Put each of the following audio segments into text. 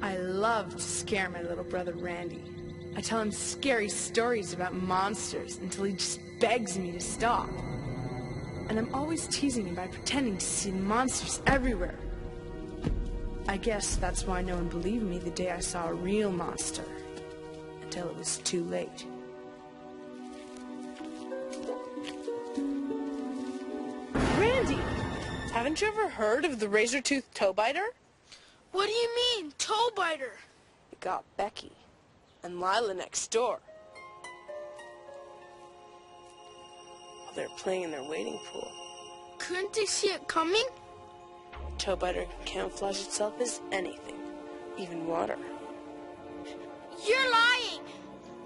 I love to scare my little brother Randy. I tell him scary stories about monsters until he just begs me to stop. And I'm always teasing him by pretending to see monsters everywhere. I guess that's why no one believed me the day I saw a real monster. Until it was too late. Randy! Haven't you ever heard of the razor-toothed toe biter? What do you mean, toe biter? It got Becky and Lila next door. While they're playing in their wading pool. Couldn't they see it coming? Toe biter can camouflage itself as anything, even water. You're lying!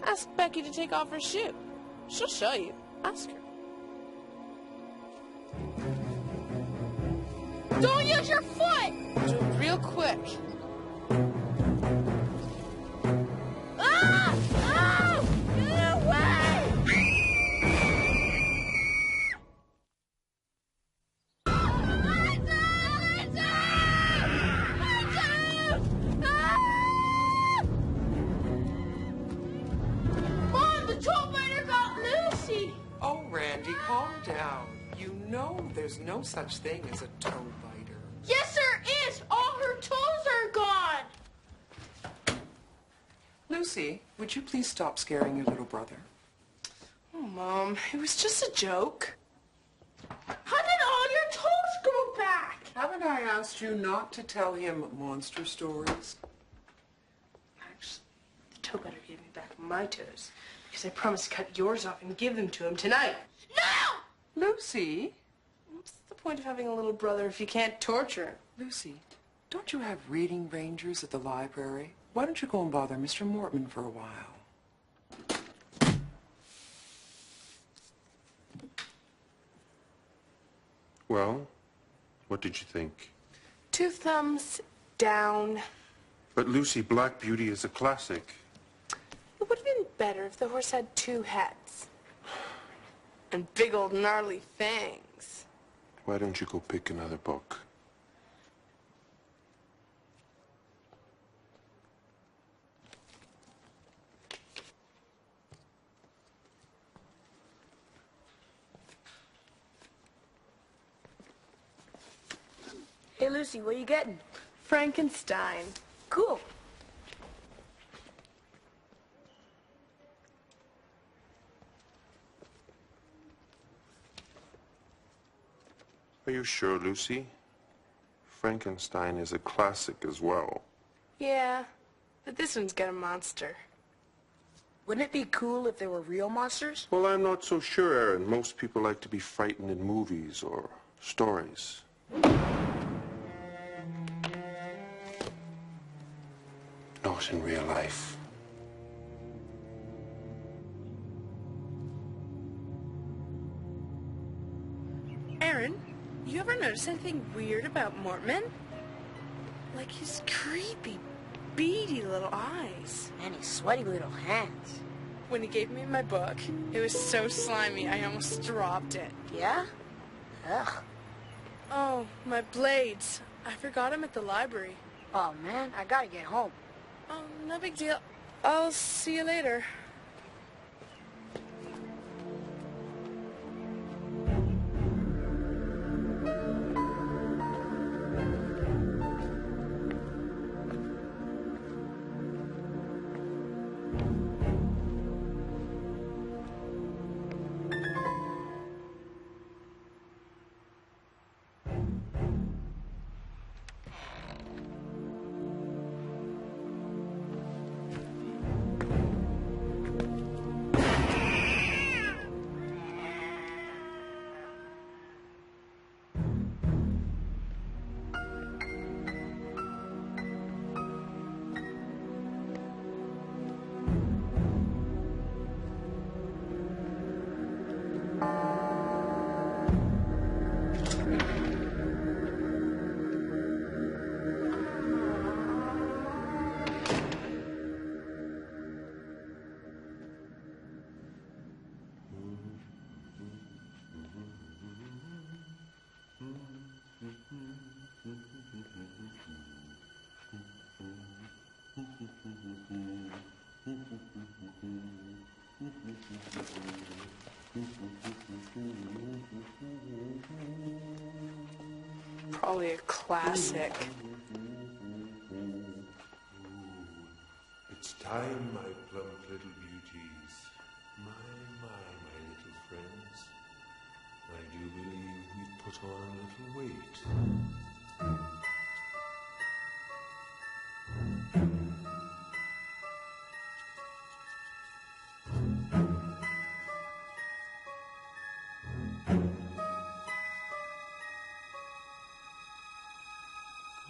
Ask Becky to take off her shoe. She'll show you. Ask her. Don't use your foot! Do it real quick. Ah! Ah! Get away! Mom, the toe biter got Lucy! Oh, Randy, calm down. You know there's no such thing as a toe biter. Yes, there is! All her toes are gone! Lucy, would you please stop scaring your little brother? Oh, Mom, it was just a joke. How did all your toes grow back? Haven't I asked you not to tell him monster stories? Actually, the toe biter gave me back my toes because I promised to cut yours off and give them to him tonight. No! Lucy? What's the point of having a little brother if you can't torture him? Lucy, don't you have reading rangers at the library? Why don't you go and bother Mr. Mortman for a while? Well, what did you think? 2 thumbs down. But Lucy, Black Beauty is a classic. It would have been better if the horse had 2 heads. And big old gnarly fangs. Why don't you go pick another book? Hey, Lucy, what are you getting? Frankenstein. Cool. Are you sure, Lucy? Frankenstein is a classic as well. Yeah, but this one's got a monster. Wouldn't it be cool if there were real monsters? Well, I'm not so sure, Aaron. Most people like to be frightened in movies or stories. Not in real life. Aaron, you ever notice anything weird about Mortman? Like his creepy, beady little eyes. And his sweaty little hands. When he gave me my book, it was so slimy I almost dropped it. Yeah? Ugh. Oh, my blades. I forgot them at the library. Oh, man, I gotta get home. Oh, no big deal. I'll see you later. probably a classic. It's time, my plump little beauties. My little friends. I do believe we've put on a little weight.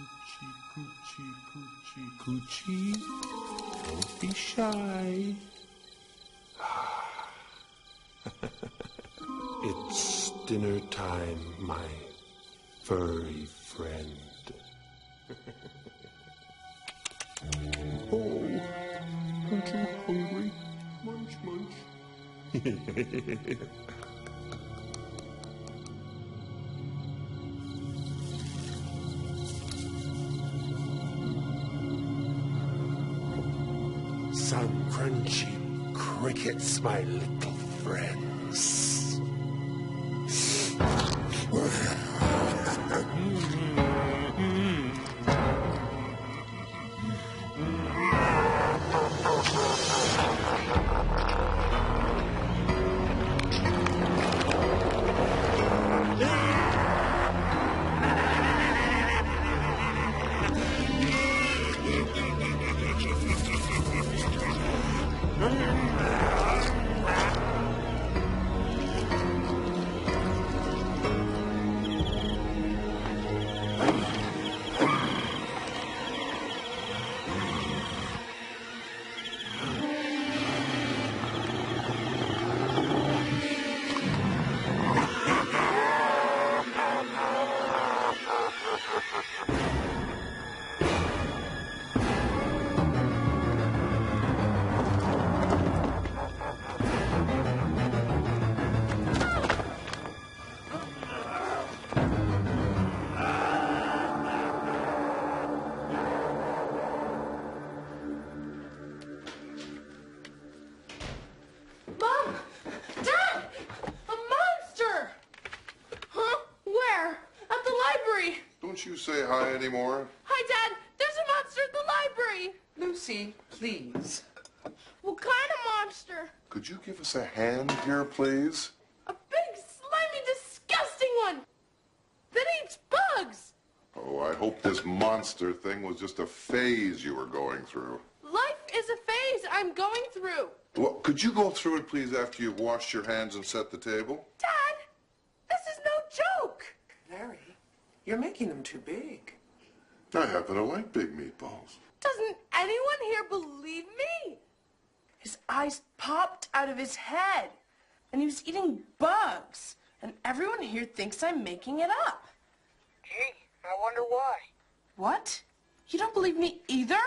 Coochie, coochie, coochie, coochie. Don't be shy. It's dinner time, my furry friend. Oh, aren't you hungry? Munch, munch. Some crunchy crickets, my little friends. Mom! Dad! A monster! Huh? Where? At the library. Don't you say hi anymore? Hi, Dad. There's a monster at the library. Lucy, please. What kind of monster? Could you give us a hand here, please? A big, slimy, disgusting one that eats bugs. Oh, I hope this monster thing was just a phase you were going through. Life is a phase I'm going through. Well, could you go through it, please, after you've washed your hands and set the table? Dad, this is no joke. Larry, you're making them too big. I happen to like big meatballs. Doesn't anyone here believe me? His eyes popped out of his head, and he was eating bugs. And everyone here thinks I'm making it up. Gee, I wonder why. What? You don't believe me either?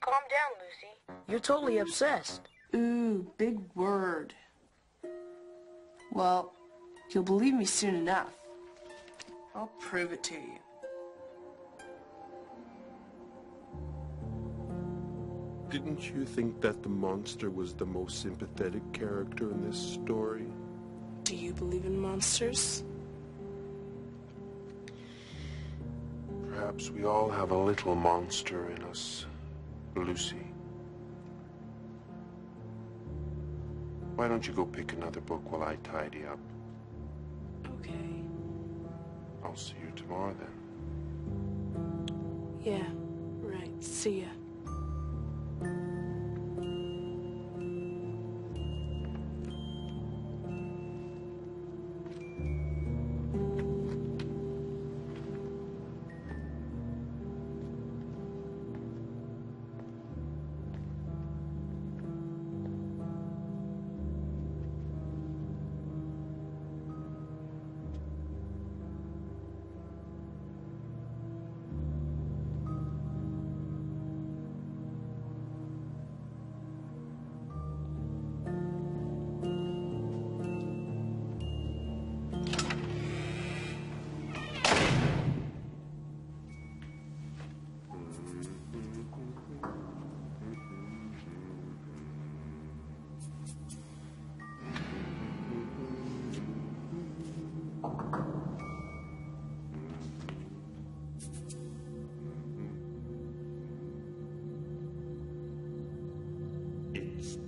Calm down, Lucy. You're totally obsessed. Ooh, big word. Well, you'll believe me soon enough. I'll prove it to you. Didn't you think that the monster was the most sympathetic character in this story? Do you believe in monsters? Perhaps we all have a little monster in us, Lucy. Why don't you go pick another book while I tidy up? Okay. I'll see you tomorrow then. Yeah, right. See ya.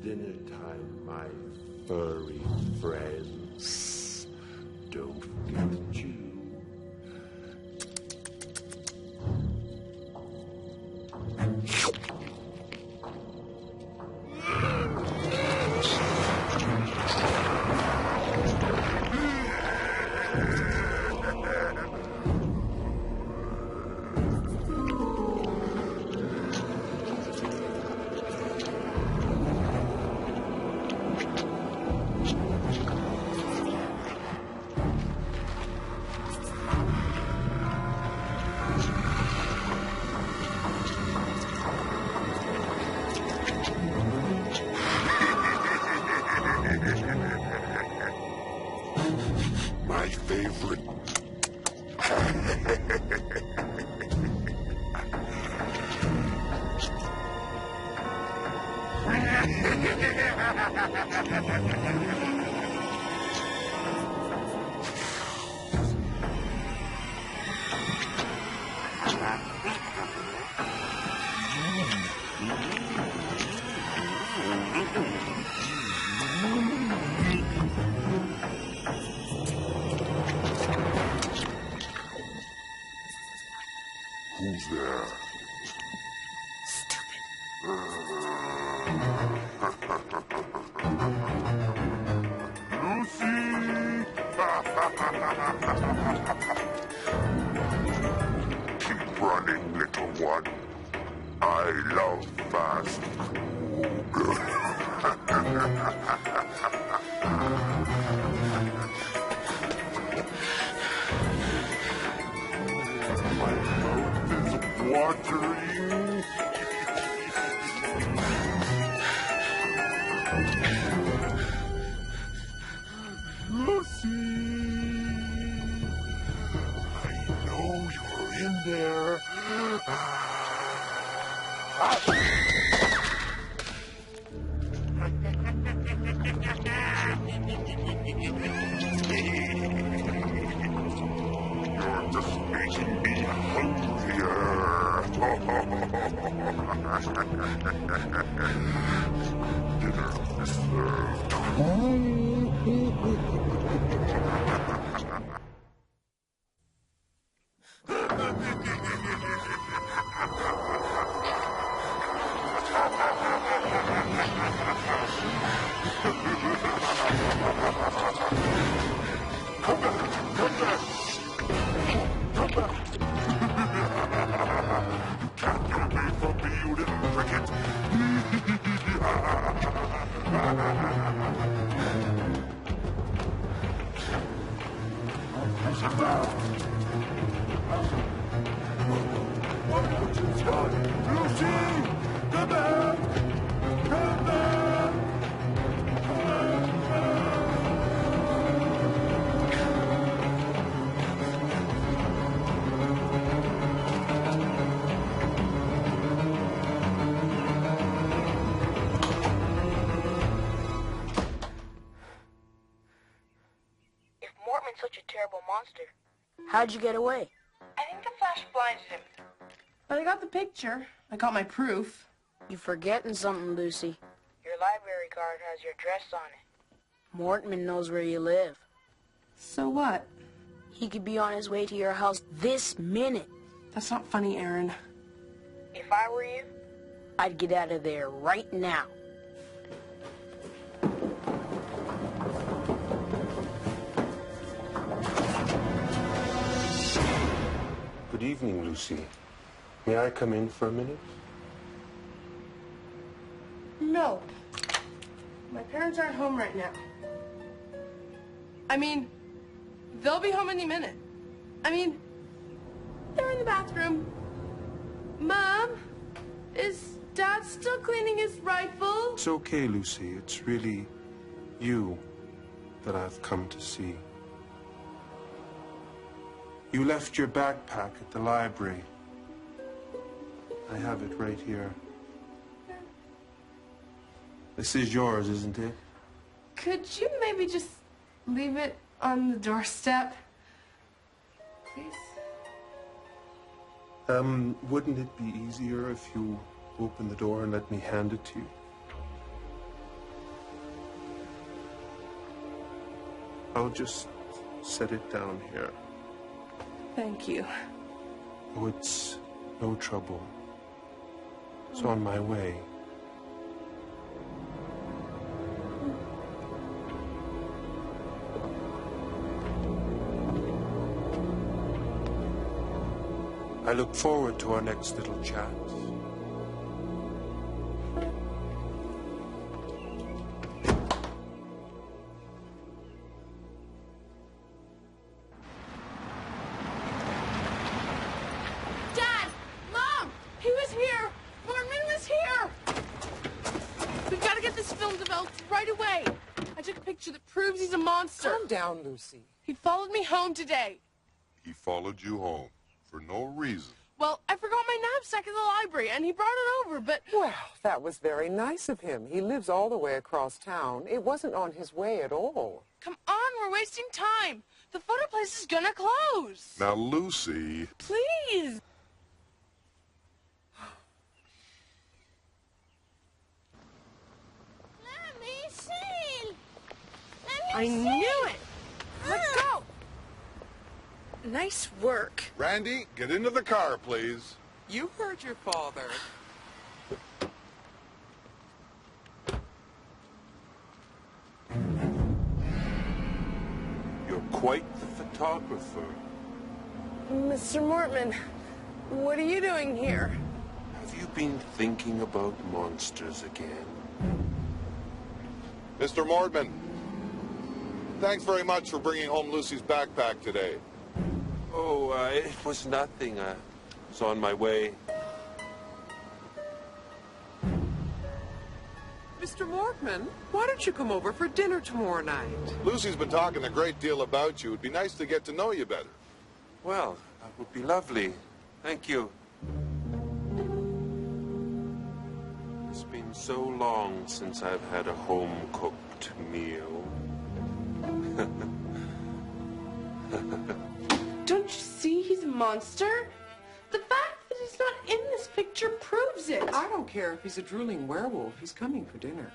dinner time, my furry friends. Don't forget to chew. My favorite. Who's there? Stupid. Lucy! Keep running, little one. I love fast food. My mouth is watering. Lucy! I know you're in there. You're just making me hungrier. Dinner is served. Can't get away from me, you little cricket. What have you done? Lucy! Come back! Come back! If Mortman's such a terrible monster, how'd you get away? I think the flash blinded him. But I got the picture. I got my proof. You're forgetting something, Lucy. Your library card has your address on it. Mortman knows where you live. So what? He could be on his way to your house this minute. That's not funny, Aaron. If I were you, I'd get out of there right now. Good evening, Lucy. May I come in for a minute? No. My parents aren't home right now. I mean, they'll be home any minute. I mean, they're in the bathroom. Mom, is Dad still cleaning his rifle? It's okay, Lucy. It's really you that I've come to see. You left your backpack at the library. I have it right here. This is yours, isn't it? Could you maybe just leave it on the doorstep? Please? Wouldn't it be easier if you opened the door and let me hand it to you? I'll just set it down here. Thank you. Oh, it's no trouble. It's on my way. I look forward to our next little chat. Dad! Mom! He was here! Norman was here! We've got to get this film developed right away. I took a picture that proves he's a monster. Calm down, Lucy. He followed me home today. He followed you home for no reason. Well, I forgot my knapsack in the library, and he brought it over, but... Well, that was very nice of him. He lives all the way across town. It wasn't on his way at all. Come on, we're wasting time. The photo place is gonna close. Now, Lucy, Please. Let me see. I knew it. Let go. Nice work. Randy, get into the car, please. You heard your father. You're quite the photographer. Mr. Mortman, what are you doing here? Have you been thinking about monsters again? Mr. Mordman, thanks very much for bringing home Lucy's backpack today. Oh, it was nothing. I was on my way. Mr. Mortman, why don't you come over for dinner tomorrow night? Lucy's been talking a great deal about you. It'd be nice to get to know you better. Well, that would be lovely. Thank you. It's been so long since I've had a home-cooked meal. Don't you see he's a monster? The fact that he's not in this picture proves it. I don't care if he's a drooling werewolf. He's coming for dinner.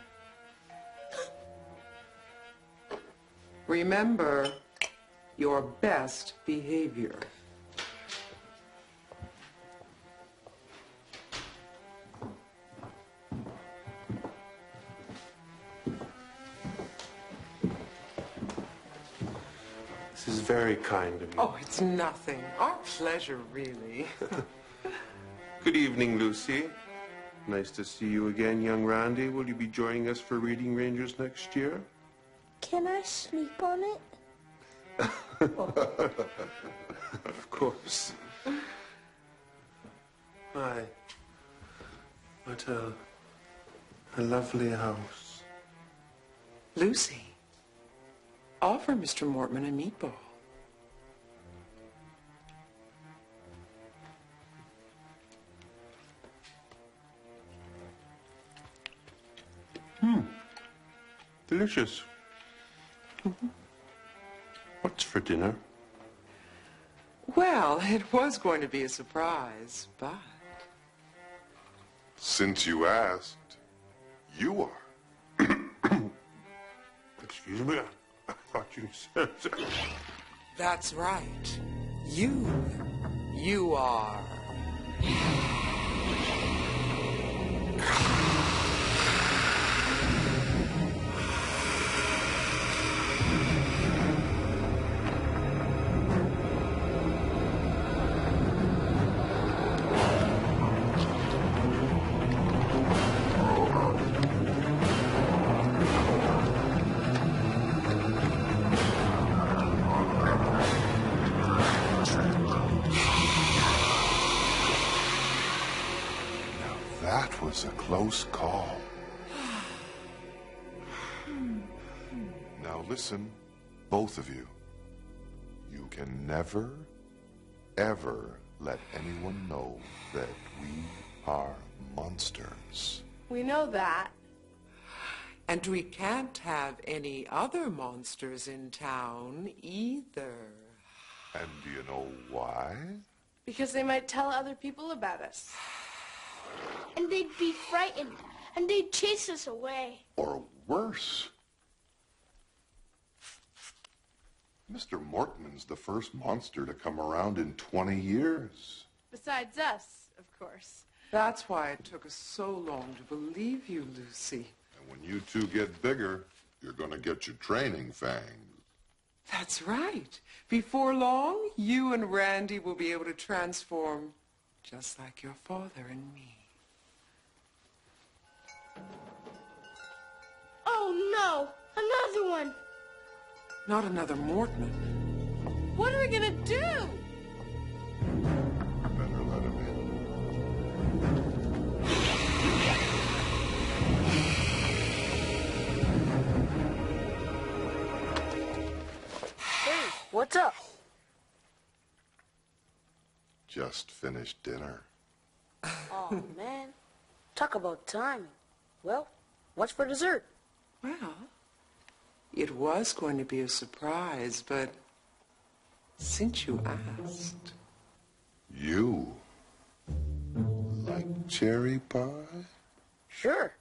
Remember, your best behavior. This is very kind of you. Oh, it's nothing. Our pleasure, really. Good evening, Lucy. Nice to see you again, young Randy. Will you be joining us for Reading Rangers next year? Can I sleep on it? Of course. Hi. What a lovely house. Lucy, offer Mr. Mortman a meatball. Delicious. What's for dinner? Well, it was going to be a surprise, but... Since you asked, you are. Excuse me, I thought you said... That's right. You are. That was a close call. Now listen, both of you. You can never, ever let anyone know that we are monsters. We know that. And we can't have any other monsters in town either. And do you know why? Because they might tell other people about us. And they'd be frightened, and they'd chase us away. Or worse. Mr. Mortman's the first monster to come around in 20 years. Besides us, of course. That's why it took us so long to believe you, Lucy. And when you two get bigger, you're going to get your training fangs. That's right. Before long, you and Randy will be able to transform just like your father and me. Oh, no. Another one. Not another Mortman. What are we gonna do? Better let him in. Hey, what's up? Just finished dinner. Oh, man. Talk about timing. Well, what's for dessert? Well, it was going to be a surprise, but since you asked... You like cherry pie? Sure.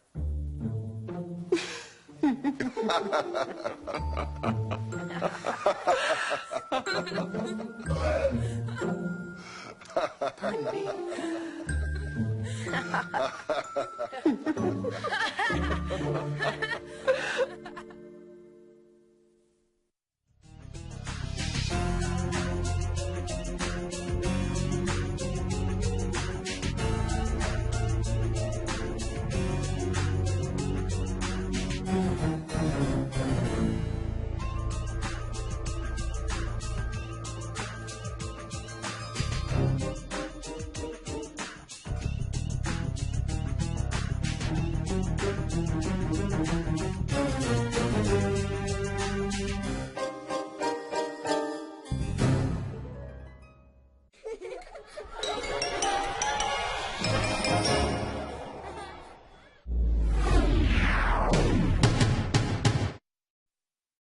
Pardon me.